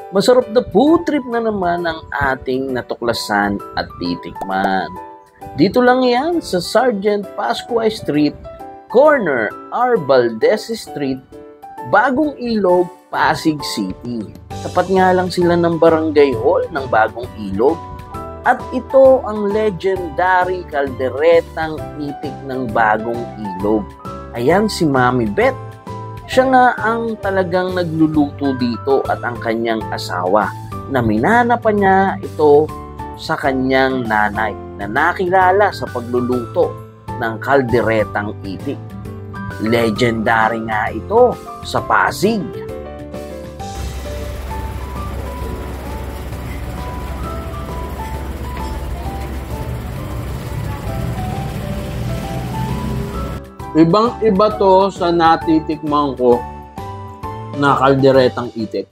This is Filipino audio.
Masarap na food trip na naman ang ating natuklasan at titikman. Dito lang yan sa Sergeant Pascual Street, corner R. Valdez Street, Bagong Ilog, Pasig City. Tapat nga lang sila ng Barangay Hall ng Bagong Ilog. At ito ang legendary kalderetang itik ng Bagong Ilog. Ayan si Mami Beth. Siya nga ang talagang nagluluto dito at ang kanyang asawa na minana pa niya ito sa kanyang nanay na nakilala sa pagluluto ng kalderetang itik. Legendary nga ito sa Pasig. Ibang-iba to sa natitikman ko na kalderetang itik.